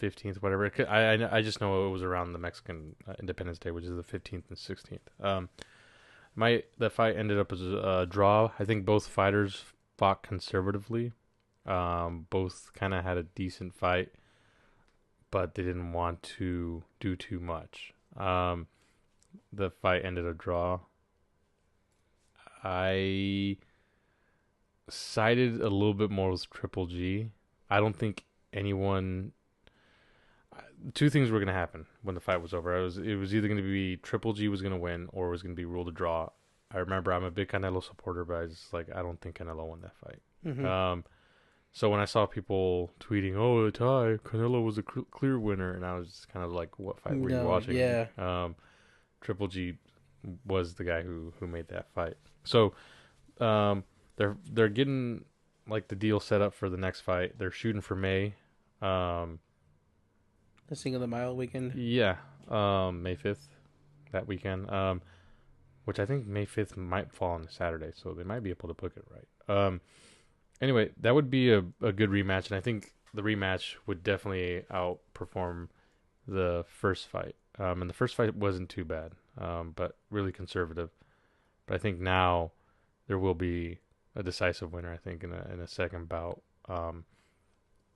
15th, whatever. I just know it was around the Mexican Independence Day, which is the 15th and 16th. The fight ended up as a draw. I think both fighters fought conservatively. Both kind of had a decent fight, but they didn't want to do too much. The fight ended a draw. I sided a little bit more with Triple G. I don't think anyone. Two things were going to happen when the fight was over. It was either going to be Triple G was going to win or it was going to be ruled a draw. I remember I'm a big Canelo supporter, but I just I don't think Canelo won that fight. Mm-hmm. So when I saw people tweeting, "Oh, a tie, Canelo was a clear winner," and I was just kind of like, "What fight were you watching?" Yeah. Triple G was the guy who made that fight. So they're getting like the deal set up for the next fight. They're shooting for May. The Cinco de Mayo weekend. Yeah, May 5th, that weekend. Which I think May 5th might fall on a Saturday, so they might be able to book it right. Anyway, that would be a good rematch, and I think the rematch would definitely outperform the first fight. And the first fight wasn't too bad, but really conservative. But I think now there will be a decisive winner. I think in a second bout.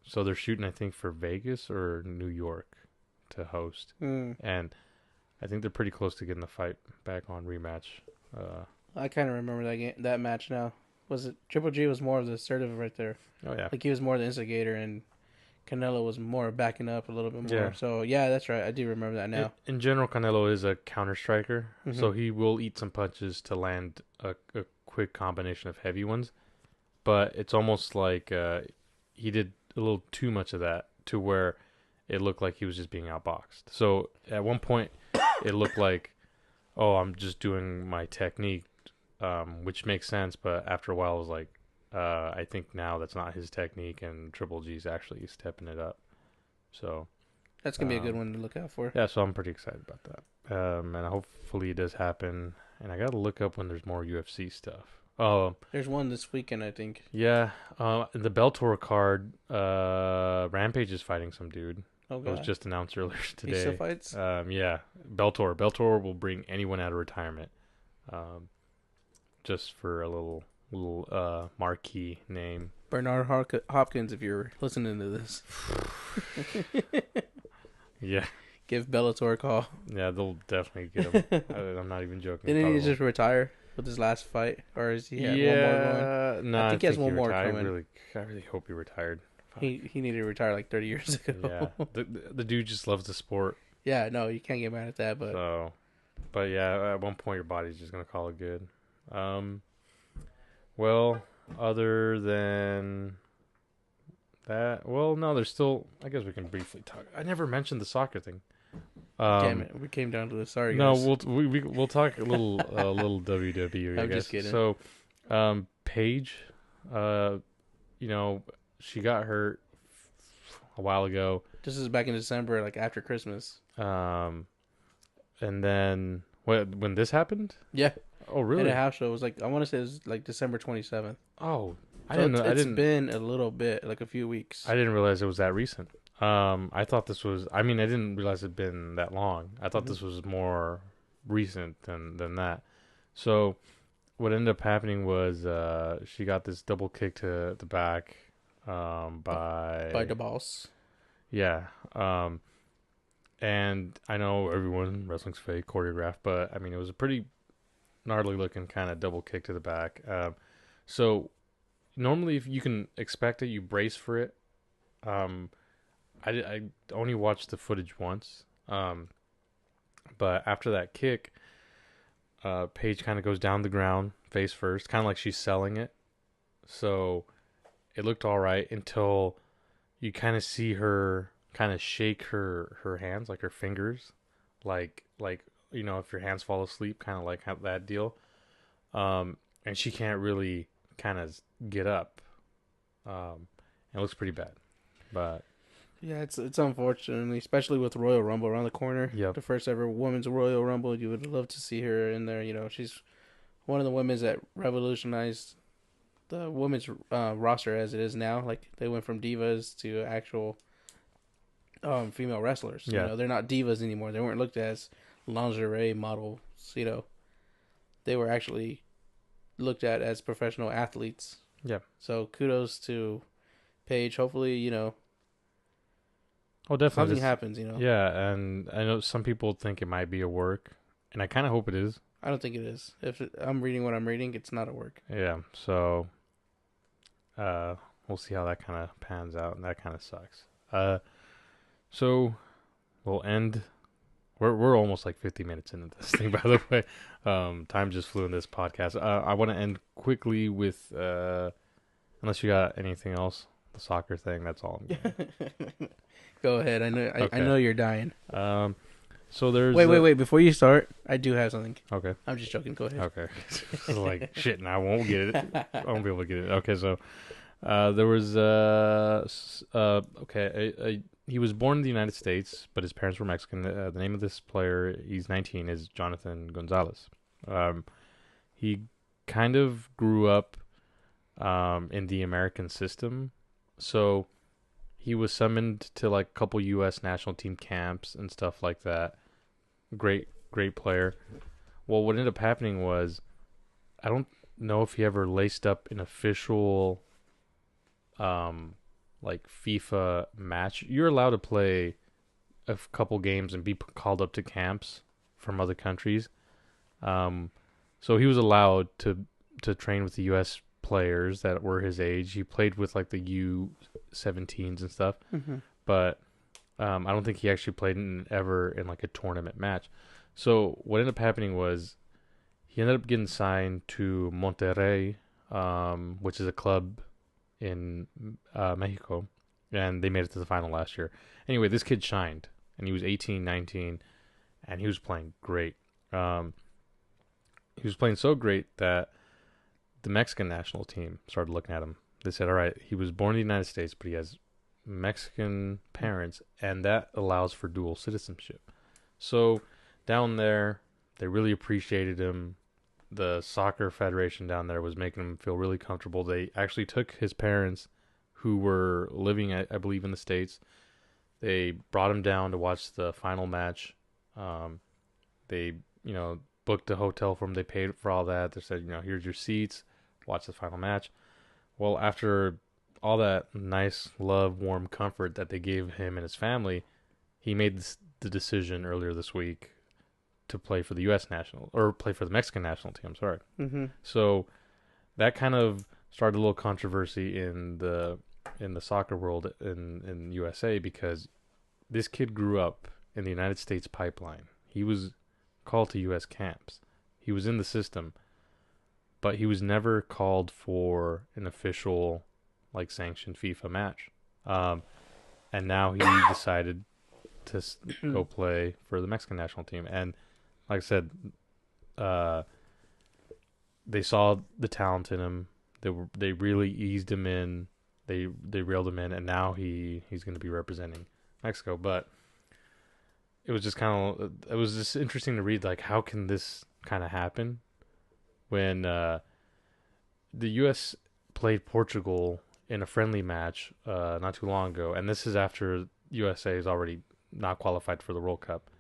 So they're shooting, I think, for Vegas or New York to host, and I think they're pretty close to getting the fight back on rematch. I kind of remember that match now. Was it Triple G was more of the assertive right there? Oh yeah, Like he was more the instigator, and Canelo was more backing up a little bit more. Yeah. So yeah, that's right. I do remember that now. In general, Canelo is a counter striker, Mm-hmm. so he will eat some punches to land a quick combination of heavy ones. But it's almost like he did a little too much of that to where it looked like he was just being outboxed. So at one point, it looked like, oh, I'm just doing my technique, which makes sense. But after a while, I was like, I think now that's not his technique, and Triple G's actually stepping it up. So That's gonna be a good one to look out for. yeah, so I'm pretty excited about that. And hopefully it does happen. And I gotta look up when there's more UFC stuff. Oh, There's one this weekend, I think. yeah. The Bellator card, Rampage is fighting some dude. Oh It was god. just announced earlier He still today. fights? Yeah, Bellator will bring anyone out of retirement. um, just for a little marquee name. Bernard Hopkins, if you're listening to this, Yeah, give Bellator a call. yeah, they'll definitely get him. I'm not even joking. Didn't he Probably just retire with his last fight, or is he had one more going? yeah, no, I I think he has think he one more retired. coming. I really hope he retired. Fuck. He needed to retire like 30 years ago. Yeah, the dude just loves the sport. Yeah, no, you can't get mad at that. But So, but yeah, at one point your body's just gonna call it good. Um, well, other than that, well, no, there's still. I guess we can briefly talk. I never mentioned the soccer thing. damn it, we came down to this. Sorry, No, guys. we'll talk a little WWE. I I'm guess. just kidding. So, Paige, uh, she got hurt a while ago. This is back in December, like after Christmas. And then when this happened? Yeah, Oh, at really? a house show. It was like I want to say it was like December 27th. Oh, I So didn't know. it's been a little bit, like a few weeks. I didn't realize it was that recent. I thought this was. I mean, I didn't realize it'd been that long. I thought this was more recent than that. So, what ended up happening was she got this double kick to the back By the boss. yeah. And I know everyone wrestling's fake choreographed, but I mean it was a pretty gnarly looking kind of double kick to the back. So normally if you can expect it, you brace for it. Um, I only watched the footage once. But after that kick, Paige kind of goes down the ground face first, kind of like she's selling it. So it looked all right until you kind of see her kind of shake her hands, like her fingers, like if your hands fall asleep, kind of like that deal. And she can't really kind of get up. It looks pretty bad, but Yeah, it's unfortunately, especially with Royal Rumble around the corner. yep, The first ever women's Royal Rumble. You would love to see her in there. She's one of the women that revolutionized the women's roster as it is now. Like they went from divas to actual female wrestlers. yeah, They're not divas anymore. They weren't looked at as lingerie models. They were actually looked at as professional athletes. yeah. So kudos to Paige. Hopefully, Oh, definitely. something happens. Yeah, and I know some people think it might be a work, and I kind of hope it is. I don't think it is. If I'm reading what I'm reading, it's not a work. Yeah, so we'll see how that kind of pans out, and that kind of sucks. So we'll end. We're almost like 50 minutes into this thing, by the way. Time just flew in this podcast. I want to end quickly with unless you got anything else, the soccer thing. That's all. Go ahead. I know. Okay. I know you're dying. So there's Wait. Before you start, I do have something. Okay. I'm just joking. Go ahead. Okay. Like shit, and I won't get it. I won't be able to get it. Okay, so there was he was born in the United States, but his parents were Mexican. The name of this player, he's 19, is Jonathan Gonzalez. He kind of grew up in the American system, so he was summoned to like a couple U.S. national team camps and stuff like that. Great player. Well, what ended up happening was, I don't know if he ever laced up an official like FIFA match. You're allowed to play a couple games and be called up to camps from other countries. So he was allowed to train with the U.S. players that were his age. He played with like the U17s and stuff, but I don't think he actually played ever in like a tournament match. So what ended up happening was he ended up getting signed to Monterrey, which is a club in Mexico, and they made it to the final last year. Anyway, this kid shined, and he was 18, 19, and he was playing great. He was playing so great that the Mexican national team started looking at him. They said, all right, he was born in the United States, but he has Mexican parents, and that allows for dual citizenship. So down there, they really appreciated him. The soccer federation down there was making him feel really comfortable. They actually took his parents, who were living, I believe, in the States. They brought him down to watch the final match. They, booked a hotel for him. They paid for all that. They said, here's your seats. Watch the final match. Well, after all that nice love, warm comfort that they gave him and his family, he made the decision earlier this week to play for the U.S. national, or play for the Mexican national team. I'm sorry. Mm-hmm. So that kind of started a little controversy in the soccer world in USA, because this kid grew up in the United States pipeline. He was called to U.S. camps. He was in the system, but he was never called for an official, like, sanctioned FIFA match. And now he decided to go play for the Mexican national team. And like I said, they saw the talent in him. They really eased him in. They reeled him in, and now he's going to be representing Mexico. But it was just interesting to read, like, how can this kind of happen when the U.S. played Portugal in a friendly match not too long ago, and this is after USA is already not qualified for the World Cup.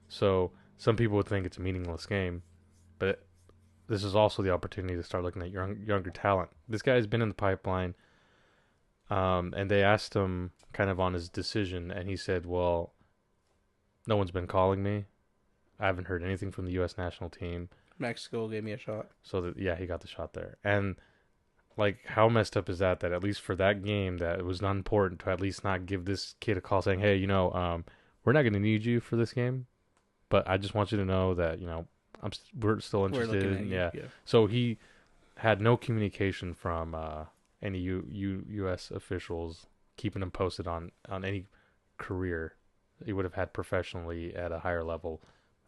So some people would think it's a meaningless game, but this is also the opportunity to start looking at younger talent. This guy's been in the pipeline, and they asked him kind of on his decision, and he said, well, no one's been calling me. I haven't heard anything from the U.S. national team. Mexico gave me a shot. So, he got the shot there. And, like, how messed up is that at least for that game, that it was not important to at least not give this kid a call saying, hey, we're not going to need you for this game, but I just want you to know that, we're still interested. Yeah. So he had no communication from any U.S. officials keeping him posted on any career he would have had professionally at a higher level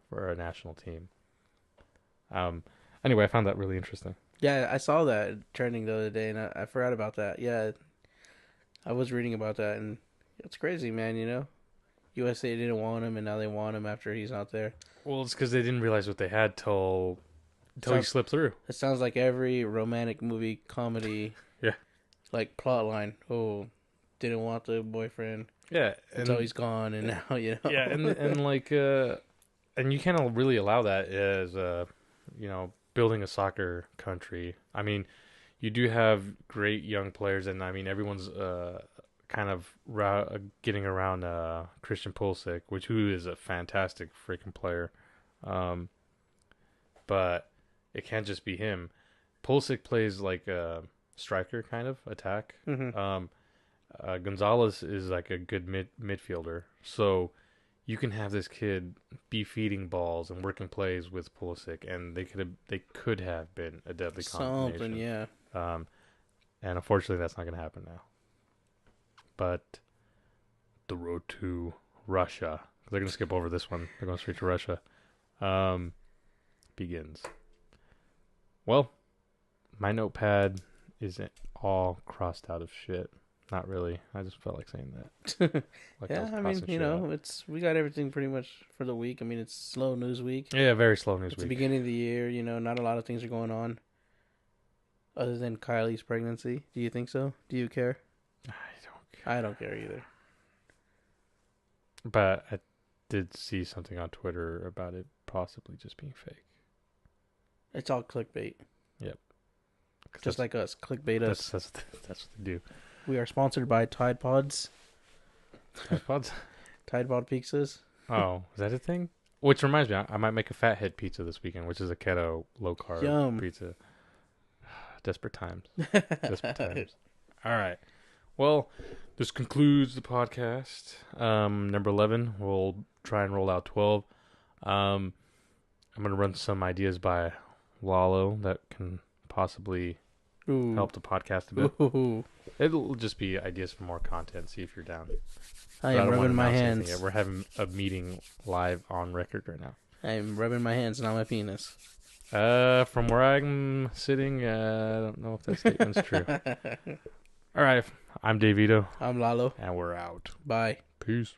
for a national team. Anyway, I found that really interesting. Yeah, I saw that trending the other day, and I forgot about that. Yeah, I was reading about that, and it's crazy, man, USA didn't want him, and now they want him after he's not there. Well, it's because they didn't realize what they had till he slipped through. It sounds like every romantic movie, comedy, yeah, like plot line. Oh, didn't want the boyfriend. Yeah, until he's gone, and now Yeah, and like and you can't really allow that as building a soccer country. I mean, you do have great young players, and I mean everyone's kind of getting around Christian Pulisic, who is a fantastic freaking player. But it can't just be him. Pulisic plays like a striker, kind of attack. Mm-hmm. Gonzalez is like a good midfielder, so you can have this kid be feeding balls and working plays with Pulisic, and they could have been a deadly combination. Something, yeah. And unfortunately, that's not going to happen now. But the road to Russia, they're going to skip over this one. They're going straight to Russia. Begins. Well, my notepad isn't all crossed out of shit. Not really. I just felt like saying that. Like yeah, I mean, we got everything pretty much for the week. I mean, it's slow news week. Yeah, very slow news week. It's the beginning of the year. Not a lot of things are going on. Other than Kylie's pregnancy. Do you think so? Do you care? I don't care either. But I did see something on Twitter about it possibly just being fake. It's all clickbait. Yep. Just like us. Clickbait us. That's what they do. We are sponsored by Tide Pods. Tide Pods? Tide Pod pizzas. Oh, is that a thing? Which reminds me, I might make a Fathead pizza this weekend, which is a keto, low-carb pizza. Desperate times. Desperate times. All right. Well, this concludes the podcast. Number 11. We'll try and roll out 12. I'm going to run some ideas by Lalo that can possibly help the podcast a bit. Ooh. It'll just be ideas for more content. See if you're down. I am rubbing my hands. We're having a meeting live on record right now. I am rubbing my hands, not my penis. From where I'm sitting, I don't know if that statement's true. All right. I'm Davito. I'm Lalo. And we're out. Bye. Peace.